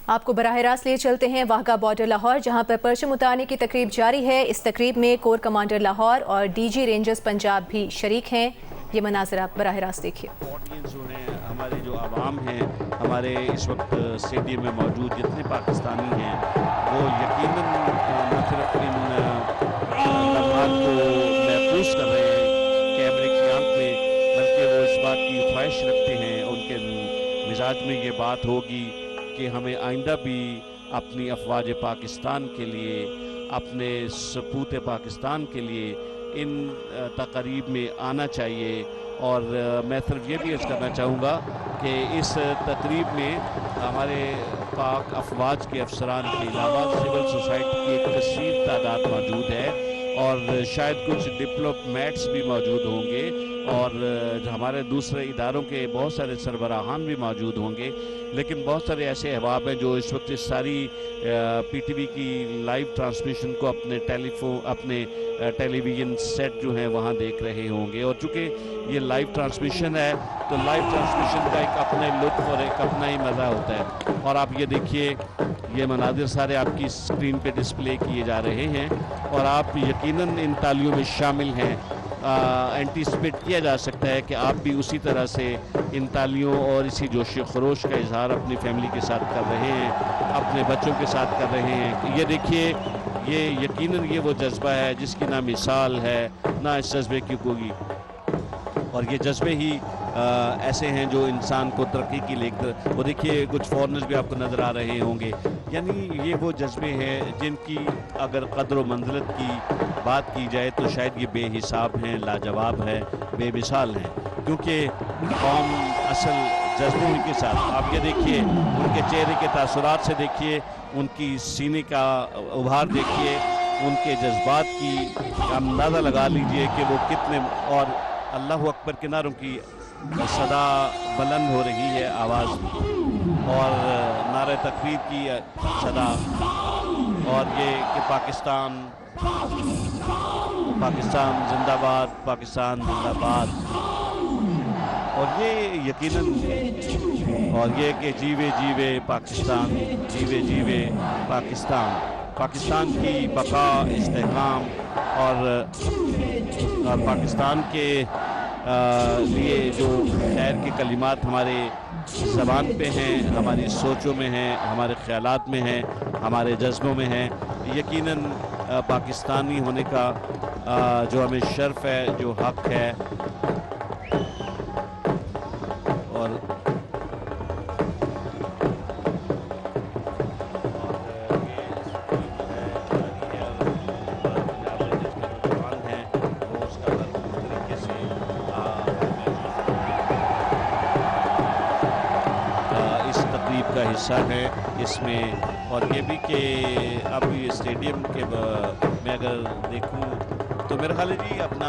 آپ کو براہ راست لے چلتے ہیں واہگہ بارڈر لاہور، جہاں پر پرچم اتارنے کی تقریب جاری ہے۔ اس تقریب میں کور کمانڈر لاہور اور ڈی جی رینجرز پنجاب بھی شریک ہیں۔ یہ مناظر آپ براہ راست دیکھیے۔ آڈینس جو ہیں، ہمارے جو عوام ہیں، ہمارے اس وقت اسٹیڈیم میں موجود جتنے پاکستانی ہیں، وہ یقیناً نہ صرف ان لمحات کو محفوظ کر رہے ہیں کیمرے کی آنکھ میں، بلکہ وہ اس بات کی خواہش رکھتے ہیں، ان کے مزاج میں یہ بات ہوگی کہ ہمیں آئندہ بھی اپنی افواج پاکستان کے لیے، اپنے سپوت پاکستان کے لیے ان تقریب میں آنا چاہیے۔ اور میں صرف یہ بھی عرض کرنا چاہوں گا کہ اس تقریب میں ہمارے پاک افواج کے افسران کے علاوہ سول سوسائٹی کی ایک کثیر تعداد موجود ہے، اور شاید کچھ ڈپلومیٹس بھی موجود ہوں گے، اور ہمارے دوسرے اداروں کے بہت سارے سربراہان بھی موجود ہوں گے، لیکن بہت سارے ایسے احباب ہیں جو اس وقت اس ساری پی ٹی وی کی لائیو ٹرانسمیشن کو اپنے ٹیلی ویژن سیٹ جو ہیں وہاں دیکھ رہے ہوں گے۔ اور چونکہ یہ لائیو ٹرانسمیشن ہے تو لائیو ٹرانسمیشن کا ایک اپنے لطف اور ایک اپنا ہی مزہ ہوتا ہے۔ اور آپ یہ دیکھیے، یہ مناظر سارے آپ کی اسکرین پہ ڈسپلے کیے جا رہے ہیں، اور آپ یقیناً ان تالیوں میں شامل ہیں۔ اینٹیسپیٹ کیا جا سکتا ہے کہ آپ بھی اسی طرح سے ان تالیوں اور اسی جوش و خروش کا اظہار اپنی فیملی کے ساتھ کر رہے ہیں، اپنے بچوں کے ساتھ کر رہے ہیں۔ یہ دیکھیے، یہ یقیناً یہ وہ جذبہ ہے جس کی نہ مثال ہے، نہ اس جذبے کی کوئی، اور یہ جذبے ہی ایسے ہیں جو انسان کو ترقی کی لے کر، وہ دیکھیے کچھ فورنرز بھی آپ کو نظر آ رہے ہوں گے۔ یعنی یہ وہ جذبے ہیں جن کی اگر قدر و منزلت کی بات کی جائے تو شاید یہ بے حساب ہیں، لاجواب ہے، بے مثال ہیں، کیونکہ قوم اصل جذبوں کے ساتھ، آپ یہ دیکھیے ان کے چہرے کے تاثرات سے دیکھیے، ان کی سینے کا ابھار دیکھیے، ان کے جذبات کی اندازہ لگا لیجئے کہ وہ کتنے، اور اللہ اکبر کے نعروں کی صدا بلند ہو رہی ہے، آواز اور نعرہ تکبیر کی صدا، اور یہ کہ پاکستان زندہ باد، پاکستان زندہ باد، اور یہ یقیناً، اور یہ کہ جیوے جیوے پاکستان، جیوے جیوے پاکستان کی بقا، استحکام اور پاکستان کے لیے جو خیر کے کلمات ہمارے زبان پہ ہیں، ہماری سوچوں میں ہیں، ہمارے خیالات میں ہیں، ہمارے جذبوں میں ہیں، یقیناً پاکستانی ہونے کا جو ہمیں شرف ہے، جو حق ہے، اور کا حصہ ہے اس میں، اور یہ بھی کہ اب یہ اسٹیڈیم کے میں اگر دیکھوں تو میرا خیال ہے جی اپنا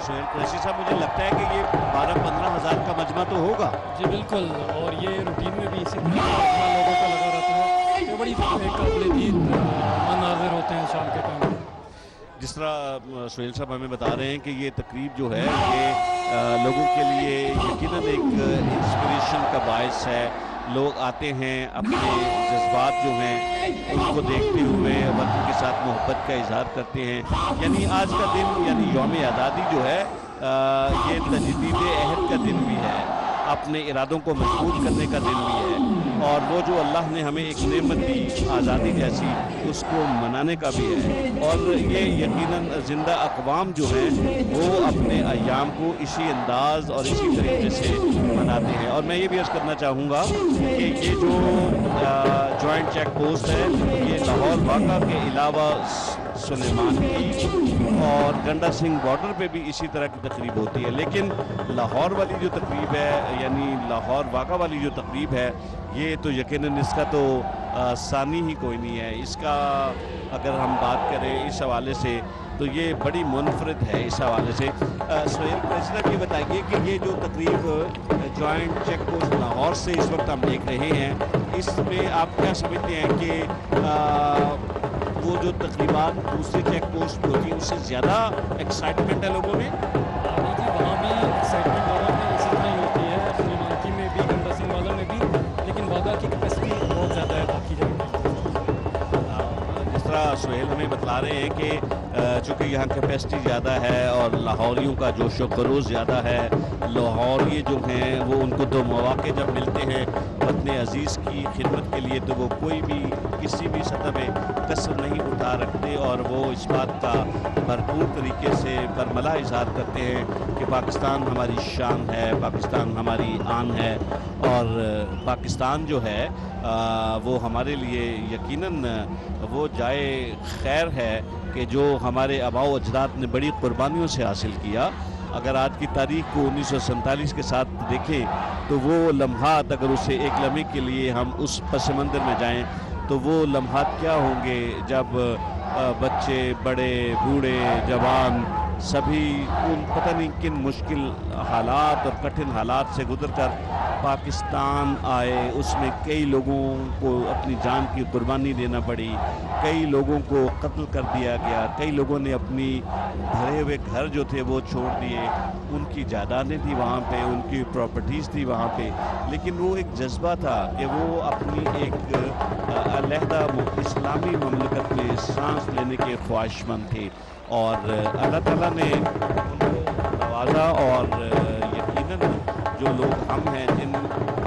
سہیل قریشی صاحب، مجھے لگتا ہے کہ یہ 12-15 ہزار کا مجمع تو ہوگا جی بالکل، اور یہ روٹین میں بھی اسی طرح لوگوں کا لگا رہتا ہے، یہ بڑی قابل دید مناظر ہوتے ہیں شام کے ٹائم۔ جس طرح سہیل صاحب ہمیں بتا رہے ہیں کہ یہ تقریب جو ہے یہ لوگوں کے لیے یقیناً ایک انسپریشن کا باعث ہے۔ لوگ آتے ہیں، اپنے جذبات جو ہیں ان کو دیکھتے ہوئے وطن کے ساتھ محبت کا اظہار کرتے ہیں۔ یعنی آج کا دن، یعنی یوم آزادی جو ہے، یہ تجدید عہد کا دن بھی ہے، اپنے ارادوں کو مضبوط کرنے کا دن بھی ہے، اور وہ جو اللہ نے ہمیں ایک نعمت دی آزادی جیسی، اس کو منانے کا بھی ہے۔ اور یہ یقیناً زندہ اقوام جو ہیں وہ اپنے ایام کو اسی انداز اور اسی طریقے سے مناتے ہیں۔ اور میں یہ بھی عرض کرنا چاہوں گا کہ یہ جو جوائنٹ چیک پوسٹ ہے، یہ لاہور واقعہ کے علاوہ سلیمان کی اور گنڈا سنگھ بارڈر پہ بھی اسی طرح کی تقریب ہوتی ہے، لیکن لاہور والی جو تقریب ہے، یعنی لاہور واقعہ والی جو تقریب ہے، یہ تو یقیناً اس کا تو ثانی ہی کوئی نہیں ہے۔ اس کا اگر ہم بات کریں اس حوالے سے تو یہ بڑی منفرد ہے اس حوالے سے۔ سہیل قریشی صاحب یہ بتائیے کہ یہ جو تقریب جوائنٹ چیک پوسٹ لاہور سے اس وقت ہم دیکھ رہے ہیں، اس میں آپ کیا سمجھتے ہیں کہ وہ جو تقریبات دوسرے چیک پوسٹ پہ ہوتی ہیں اس سے زیادہ ایکسائٹمنٹ ہے لوگوں میں؟ جی وہاں بھی ایکسائٹمنٹ والا بھی اسی طرح ہی ہوتی ہے، سلیمان کی میں بھی، گنڈا سنگھ والا میں بھی، لیکن واقعہ کی کیپیسٹی بہت زیادہ ہے۔ سہیل ہمیں بتلا رہے ہیں کہ چونکہ یہاں کیپیسٹی زیادہ ہے اور لاہوریوں کا جوش و خروش زیادہ ہے، لاہوری جو ہیں وہ ان کو تو مواقع جب ملتے ہیں وطن عزیز کی خدمت کے لیے تو وہ کوئی بھی کسی بھی سطح پہ کسر نہیں اٹھا رکھتے، اور وہ اس بات کا بھرپور طریقے سے برملا اظہار کرتے ہیں کہ پاکستان ہماری شان ہے، پاکستان ہماری آن ہے، اور پاکستان جو ہے وہ ہمارے لیے یقیناً وہ جائے خیر ہے کہ جو ہمارے آباء و اجداد نے بڑی قربانیوں سے حاصل کیا۔ اگر آج کی تاریخ کو 1947 کے ساتھ دیکھیں تو وہ لمحات، اگر اسے ایک لمحے کے لیے ہم اس پس منظر میں جائیں تو وہ لمحات کیا ہوں گے جب بچے، بڑے، بوڑھے، جوان سبھی ان پتہ نہیں کن مشکل حالات اور کٹھن حالات سے گزر کر پاکستان آئے۔ اس میں کئی لوگوں کو اپنی جان کی قربانی دینا پڑی، کئی لوگوں کو قتل کر دیا گیا، کئی لوگوں نے اپنی بھرے ہوئے گھر جو تھے وہ چھوڑ دیے، ان کی جائیدادیں تھی وہاں پہ، ان کی پراپرٹیز تھی وہاں پہ، لیکن وہ ایک جذبہ تھا کہ وہ اپنی ایک علیحدہ اسلامی مملکت میں سانس لینے کے خواہش مند تھے، اور اللہ تعالیٰ نے ان کو نوازا، اور یقیناً جو لوگ ہم ہیں جن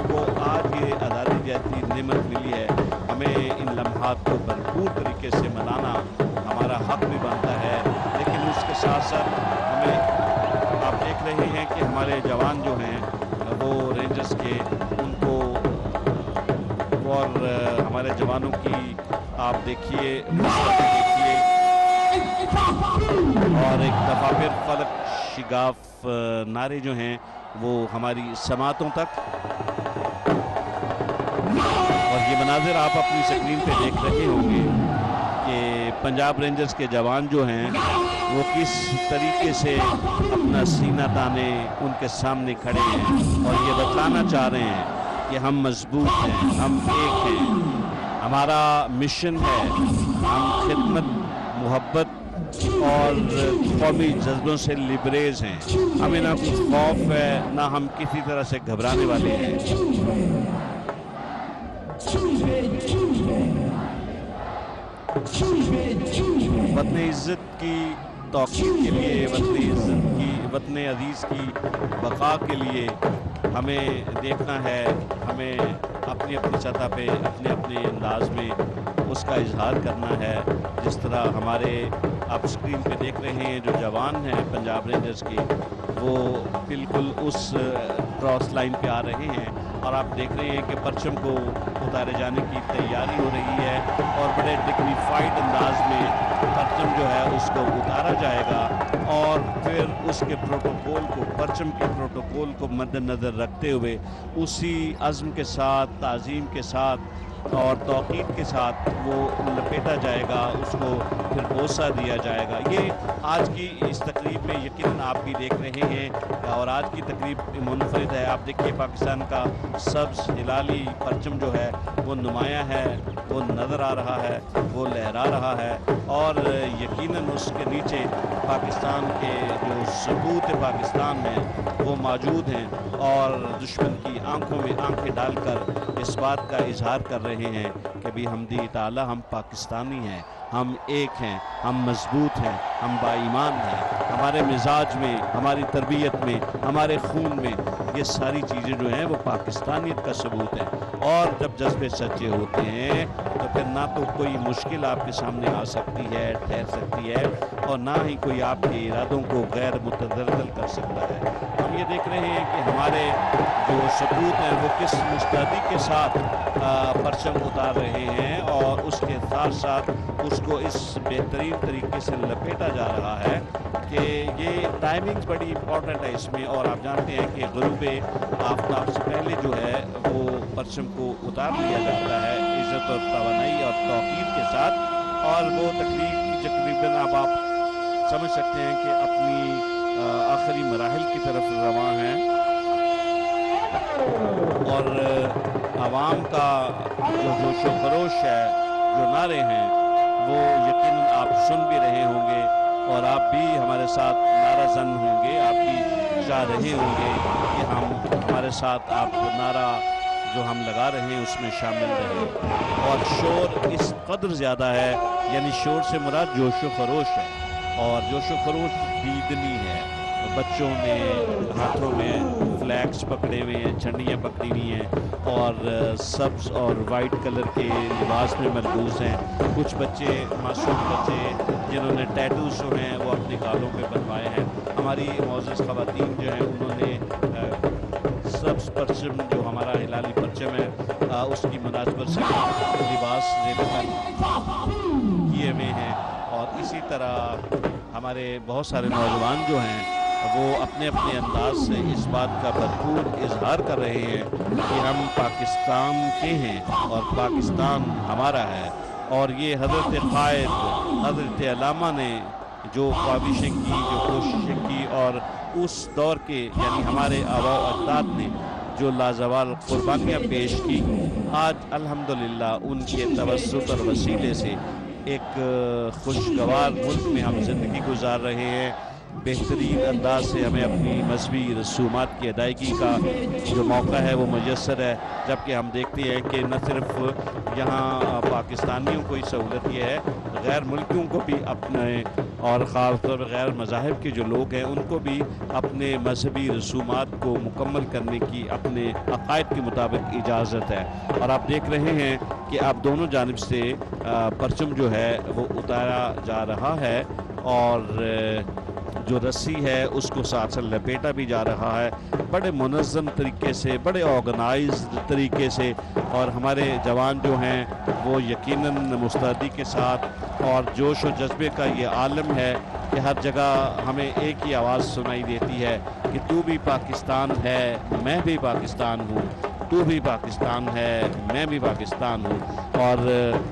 کو آج یہ آزادی جیسی نعمت ملی ہے، ہمیں ان لمحات کو بھرپور طریقے سے منانا ہمارا حق بھی بنتا ہے، لیکن اس کے ساتھ ساتھ ہمیں، آپ دیکھ رہے ہیں کہ ہمارے جوان جو ہیں وہ رینجرز کے، ان کو اور ہمارے جوانوں کی آپ دیکھیے اور ایک دفعہ پھر فلک شگاف نعرے جو ہیں وہ ہماری سماعتوں تک، اور یہ مناظر آپ اپنی سکرین پہ دیکھ رہے ہوں گے کہ پنجاب رینجرز کے جوان جو ہیں وہ کس طریقے سے اپنا سینہ تانے ان کے سامنے کھڑے ہیں، اور یہ بتلانا چاہ رہے ہیں کہ ہم مضبوط ہیں، ہم ایک ہیں، ہمارا مشن ہے، ہم خدمت، محبت اور قومی جذبوں سے لبریز ہیں، ہمیں نہ کوئی خوف ہے، نہ ہم کسی طرح سے گھبرانے والے ہیں۔ وطن عزت کی توقیر کے لیے، وطن عزت کی، وطن عزیز کی بقا کے لیے ہمیں دیکھنا ہے، ہمیں اپنی اپنی سطح پہ اپنے اپنے انداز میں اس کا اظہار کرنا ہے، جس طرح ہمارے آپ اسکرین پہ دیکھ رہے ہیں جو جوان ہیں پنجاب رینجرز کے، وہ بالکل اس کراس لائن پہ آ رہے ہیں، اور آپ دیکھ رہے ہیں کہ پرچم کو اتارے جانے کی تیاری ہو رہی ہے، اور بڑے ڈگنیفائڈ انداز میں پرچم جو ہے اس کو اتارا جائے گا، اور پھر اس کے پروٹوکول کو، پرچم کے پروٹوکول کو مد نظر رکھتے ہوئے اسی عزم کے ساتھ، تعظیم کے ساتھ اور توقیر کے ساتھ وہ لپیٹا جائے گا، اس کو پھر بوسہ دیا جائے گا۔ یہ آج کی اس تقریب میں یقیناً آپ بھی دیکھ رہے ہیں، اور آج کی تقریب منفرد ہے۔ آپ دیکھیے پاکستان کا سبز ہلالی پرچم جو ہے وہ نمایاں ہے، وہ نظر آ رہا ہے، وہ لہرا رہا ہے، اور یقیناً اس کے نیچے پاکستان کے جو ثبوت پاکستان ہیں وہ موجود ہیں، اور دشمن کی آنکھوں میں آنکھیں ڈال کر اس بات کا اظہار کر رہے ہیں کہ بھی حمدی تعالیٰ ہم پاکستانی ہیں، ہم ایک ہیں، ہم مضبوط ہیں، ہم با ایمان ہیں، ہمارے مزاج میں، ہماری تربیت میں، ہمارے خون میں یہ ساری چیزیں جو ہیں وہ پاکستانیت کا ثبوت ہے۔ اور جب جذبے سچے ہوتے ہیں تو پھر نہ تو کوئی مشکل آپ کے سامنے آ سکتی ہے، ٹھہر سکتی ہے، اور نہ ہی کوئی آپ کے ارادوں کو غیر متزلزل کر سکتا ہے۔ ہم یہ دیکھ رہے ہیں کہ ہمارے جو ثبوت ہیں وہ کس مستعدی کے ساتھ پرچم اتار رہے ہیں، اور اس کے ساتھ ساتھ اس کو اس بہترین طریقے سے لپیٹا جا رہا ہے کہ یہ ٹائمنگ بڑی امپورٹنٹ ہے اس میں، اور آپ جانتے ہیں کہ غروب آفتاب سے پہلے جو ہے وہ پرچم کو اتار لیا جاتا ہے عزت اور توانائی اور توقیر کے ساتھ، اور وہ تقریباً اب آپ سمجھ سکتے ہیں کہ اپنی آخری مراحل کی طرف رواں ہیں، اور عوام کا جو جوش و خروش ہے، جو نعرے ہیں، وہ یقیناً آپ سن بھی رہے ہوں گے، اور آپ بھی ہمارے ساتھ نعرہ زن ہوں گے، آپ بھی چاہ رہے ہوں گے کہ ہمارے ساتھ آپ نعرہ جو ہم لگا رہے ہیں اس میں شامل رہیں، اور شور اس قدر زیادہ ہے یعنی شور سے مراد جوش و خروش ہے، اور جوش و خروش دیدنی ہے۔ بچوں نے ہاتھوں میں فلیگز پکڑے ہوئے ہیں، جھنڈیاں پکڑی ہوئی ہیں، اور سبز اور وائٹ کلر کے لباس میں ملبوس ہیں۔ کچھ بچے، معصوم بچے جنہوں نے ٹیٹوز جو ہیں وہ اپنے گالوں پہ بنوائے ہیں۔ ہماری معزز خواتین جو ہیں انہوں نے سبز پرچم جو ہمارا ہلالی پرچم ہے اس کی مناسبت سے لباس کیے ہوئے ہیں، اور اسی طرح ہمارے بہت سارے نوجوان جو ہیں وہ اپنے اپنے انداز سے اس بات کا بھرپور اظہار کر رہے ہیں کہ ہم پاکستان کے ہیں اور پاکستان ہمارا ہے۔ اور یہ حضرت قائد حضرت علامہ نے جو کاوشیں کی، جو کوششیں کی، اور اس دور کے یعنی ہمارے آباء و اجداد نے جو لازوال قربانیاں پیش کی، آج الحمدللہ ان کے توسط اور وسیلے سے ایک خوشگوار ملک میں ہم زندگی گزار رہے ہیں۔ بہترین انداز سے ہمیں اپنی مذہبی رسومات کی ادائیگی کا جو موقع ہے وہ میسر ہے، جبکہ ہم دیکھتے ہیں کہ نہ صرف یہاں پاکستانیوں کو ہی سہولت یہ ہے، غیر ملکیوں کو بھی اپنے، اور خاص طور پر غیر مذاہب کے جو لوگ ہیں ان کو بھی اپنے مذہبی رسومات کو مکمل کرنے کی اپنے عقائد کے مطابق اجازت ہے۔ اور آپ دیکھ رہے ہیں کہ اب دونوں جانب سے پرچم جو ہے وہ اتارا جا رہا ہے، اور جو رسی ہے اس کو ساتھ سے لپیٹا بھی جا رہا ہے، بڑے منظم طریقے سے، بڑے آرگنائزڈ طریقے سے، اور ہمارے جوان جو ہیں وہ یقیناً مستعدی کے ساتھ، اور جوش و جذبے کا یہ عالم ہے کہ ہر جگہ ہمیں ایک ہی آواز سنائی دیتی ہے کہ تو بھی پاکستان ہے، میں بھی پاکستان ہوں، تو بھی پاکستان ہے، میں بھی پاکستان ہوں۔ اور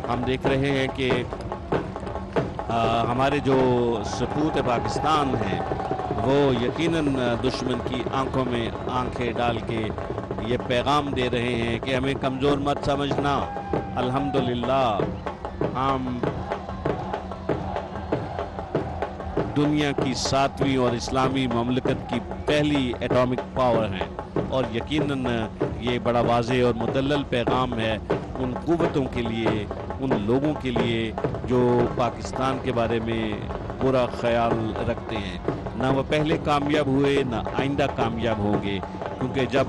ہم دیکھ رہے ہیں کہ ہمارے جو سپوت پاکستان ہیں وہ یقیناً دشمن کی آنکھوں میں آنکھیں ڈال کے یہ پیغام دے رہے ہیں کہ ہمیں کمزور مت سمجھنا، الحمدللہ ہم دنیا کی 7ویں اور اسلامی مملکت کی پہلی ایٹامک پاور ہیں، اور یقیناً یہ بڑا واضح اور مدلل پیغام ہے ان قوتوں کے لیے، ان لوگوں کے لیے جو پاکستان کے بارے میں برا خیال رکھتے ہیں۔ نہ وہ پہلے کامیاب ہوئے، نہ آئندہ کامیاب ہوں گے، کیونکہ جب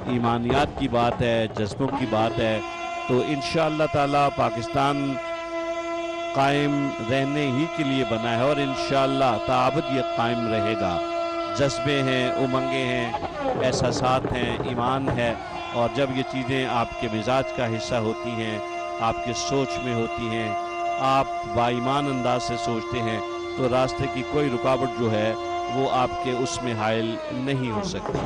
ایمانیات کی بات ہے، جذبوں کی بات ہے، تو انشاءاللہ تعالی پاکستان قائم رہنے ہی کے لیے بنا ہے، اور انشاءاللہ تابد یہ قائم رہے گا۔ جذبے ہیں، امنگیں ہیں، احساسات ہیں، ایمان ہے، اور جب یہ چیزیں آپ کے مزاج کا حصہ ہوتی ہیں، آپ کے سوچ میں ہوتی ہیں، آپ با ایمان انداز سے سوچتے ہیں، تو راستے کی کوئی رکاوٹ جو ہے وہ آپ کے اس میں حائل نہیں ہو سکتی۔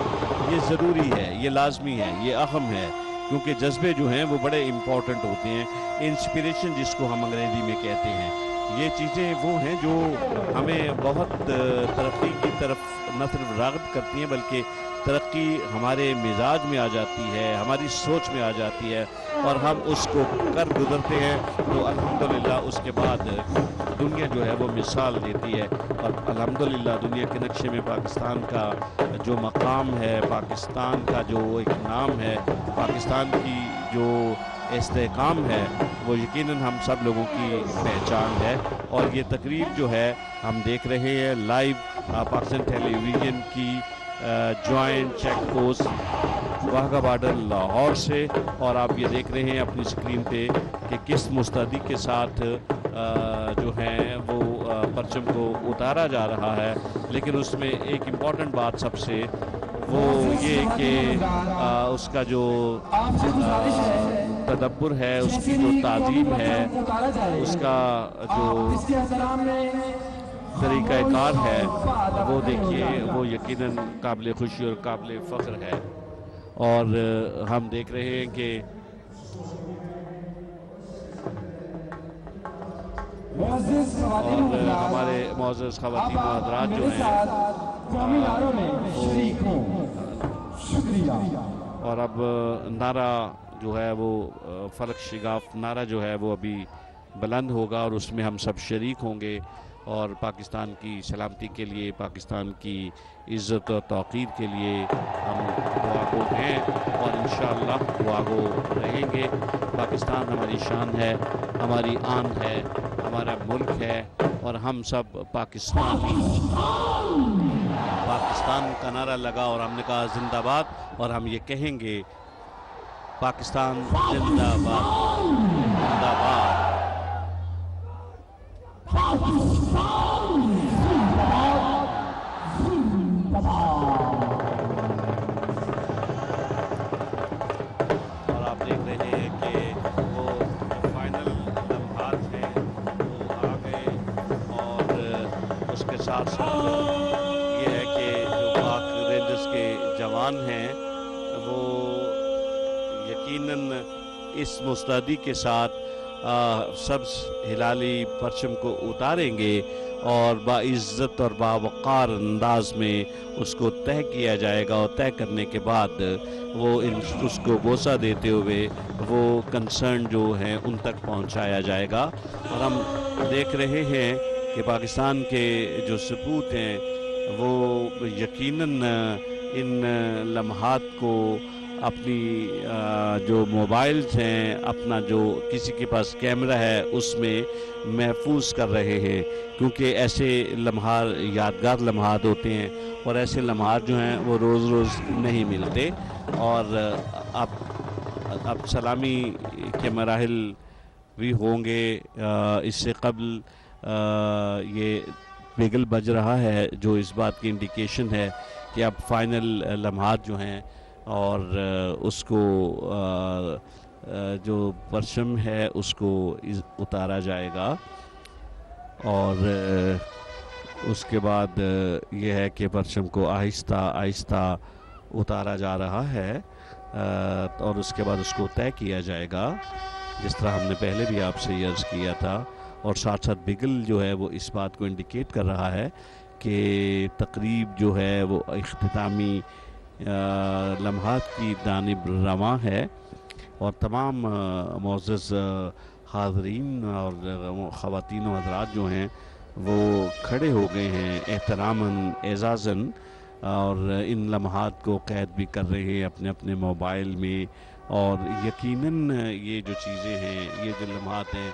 یہ ضروری ہے، یہ لازمی ہے، یہ اہم ہے، کیونکہ جذبے جو ہیں وہ بڑے امپورٹنٹ ہوتے ہیں۔ انسپریشن جس کو ہم انگریزی میں کہتے ہیں، یہ چیزیں وہ ہیں جو ہمیں بہت ترقی کی طرف نہ صرف راغب کرتی ہیں، بلکہ ترقی ہمارے مزاج میں آ جاتی ہے، ہماری سوچ میں آ جاتی ہے، اور ہم اس کو کر گزرتے ہیں، تو الحمدللہ اس کے بعد دنیا جو ہے وہ مثال دیتی ہے۔ اور الحمدللہ دنیا کے نقشے میں پاکستان کا جو مقام ہے، پاکستان کا جو ایک نام ہے، پاکستان کی جو استحکام ہے، وہ یقیناً ہم سب لوگوں کی پہچان ہے۔ اور یہ تقریب جو ہے ہم دیکھ رہے ہیں لائیو پاکستان ٹیلی ویژن کی joint check post Wagah border Lahore سے، اور آپ یہ دیکھ رہے ہیں اپنی اسکرین پہ کہ کس مستعدی کے ساتھ جو ہیں وہ پرچم کو اتارا جا رہا ہے۔ لیکن اس میں ایک امپورٹنٹ بات سب سے وہ یہ کہ اس کا جو تدبر ہے، اس کی جو تعظیم ہے، اس کا جو طریقہ کار ہے، وہ دیکھیے وہ یقیناً قابل خوشی اور قابل فخر ہے۔ اور ہم دیکھ رہے ہیں کہ اور ہمارے معزز خواتین و حضرات جو ہیں، اور اب نعرہ جو ہے وہ فلک شگاف نعرہ جو ہے وہ ابھی بلند ہوگا، اور اس میں ہم سب شریک ہوں گے، اور پاکستان کی سلامتی کے لیے، پاکستان کی عزت و توقیر کے لیے ہم دعاگو ہیں اور انشاءاللہ دعاگو رہیں گے۔ پاکستان ہماری شان ہے، ہماری آن ہے، ہمارا ملک ہے اور ہم سب پاکستانی۔ پاکستان کا نعرہ لگا اور ہم نے کہا زندہ باد، اور ہم یہ کہیں گے پاکستان زندہ باد، زندہ باد۔ اور آپ دیکھ رہے ہیں کہ وہ فائنل لمحات ہیں وہ آ گئے، اور اس کے ساتھ ساتھ یہ ہے کہ جو پاک رینجرز کے جوان ہیں وہ یقیناً اس مستعدی کے ساتھ سبز ہلالی پرچم کو اتاریں گے اور باعزت اور باوقار انداز میں اس کو طے کیا جائے گا، اور طے کرنے کے بعد وہ اس کو بوسہ دیتے ہوئے وہ کنسرن جو ہیں ان تک پہنچایا جائے گا۔ اور ہم دیکھ رہے ہیں کہ پاکستان کے جو سپوت ہیں وہ یقیناً ان لمحات کو اپنی جو موبائلز ہیں، اپنا جو کسی کے پاس کیمرہ ہے اس میں محفوظ کر رہے ہیں، کیونکہ ایسے لمحات یادگار لمحات ہوتے ہیں اور ایسے لمحات جو ہیں وہ روز روز نہیں ملتے۔ اور اب سلامی کے مراحل بھی ہوں گے۔ اس سے قبل یہ بگل بج رہا ہے جو اس بات کی انڈیکیشن ہے کہ اب فائنل لمحات جو ہیں اور اس کو جو پرچم ہے اس کو اتارا جائے گا، اور اس کے بعد یہ ہے کہ پرچم کو آہستہ آہستہ اتارا جا رہا ہے، اور اس کے بعد اس کو طے کیا جائے گا، جس طرح ہم نے پہلے بھی آپ سے یہ عرض کیا تھا۔ اور ساتھ ساتھ بگل جو ہے وہ اس بات کو انڈیکیٹ کر رہا ہے کہ تقریب جو ہے وہ اختتامی لمحات کی جانب رواں ہے، اور تمام معزز حاضرین اور خواتین و حضرات جو ہیں وہ کھڑے ہو گئے ہیں احتراماً اعزازاً، اور ان لمحات کو قید بھی کر رہے ہیں اپنے اپنے موبائل میں۔ اور یقیناً یہ جو چیزیں ہیں، یہ جو لمحات ہیں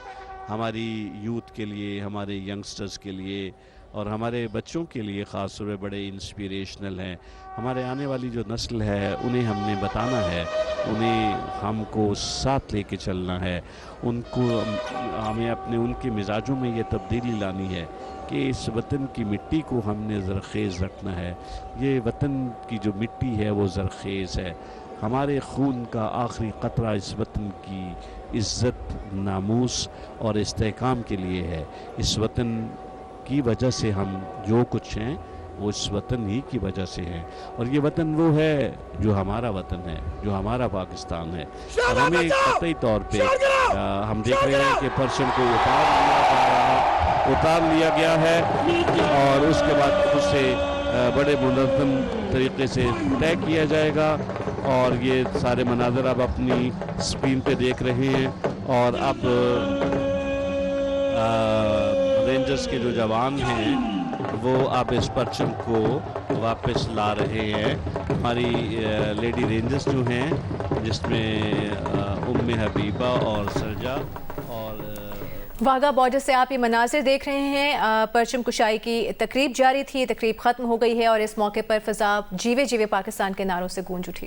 ہماری یوتھ کے لیے، ہمارے ینگسٹرز کے لیے اور ہمارے بچوں کے لیے خاص طور پہ بڑے انسپیریشنل ہیں۔ ہمارے آنے والی جو نسل ہے انہیں ہم نے بتانا ہے، انہیں ہم کو ساتھ لے کے چلنا ہے، ان کو ہمیں اپنے ان کے مزاجوں میں یہ تبدیلی لانی ہے کہ اس وطن کی مٹی کو ہم نے زرخیز رکھنا ہے۔ یہ وطن کی جو مٹی ہے وہ زرخیز ہے، ہمارے خون کا آخری قطرہ اس وطن کی عزت، ناموس اور استحکام کے لیے ہے۔ اس وطن کی وجہ سے ہم جو کچھ ہیں وہ اس وطن ہی کی وجہ سے ہے، اور یہ وطن وہ ہے جو ہمارا وطن ہے، جو ہمارا پاکستان ہے۔ اور ہمیں قطعی طور پہ ہم دیکھ رہے ہیں کہ پرچم کو اتار لیا گیا ہے، اور اس کے بعد اسے بڑے منظم طریقے سے طے کیا جائے گا، اور یہ سارے مناظر اب اپنی اسکرین پہ دیکھ رہے ہیں۔ اور اب رینجرز کے جو جوان ہیں وہ اب اس پرچم کو واپس لا رہے ہیں۔ ہماری لیڈی رینجرز جو ہیں جس میں ام حبیبہ اور سرجا اور واہگہ بارڈر سے آپ یہ مناظر دیکھ رہے ہیں۔ پرچم کشائی کی تقریب جاری تھی، تقریب ختم ہو گئی ہے اور اس موقع پر فضا جیوے جیوے پاکستان کے نعروں سے گونج اٹھی۔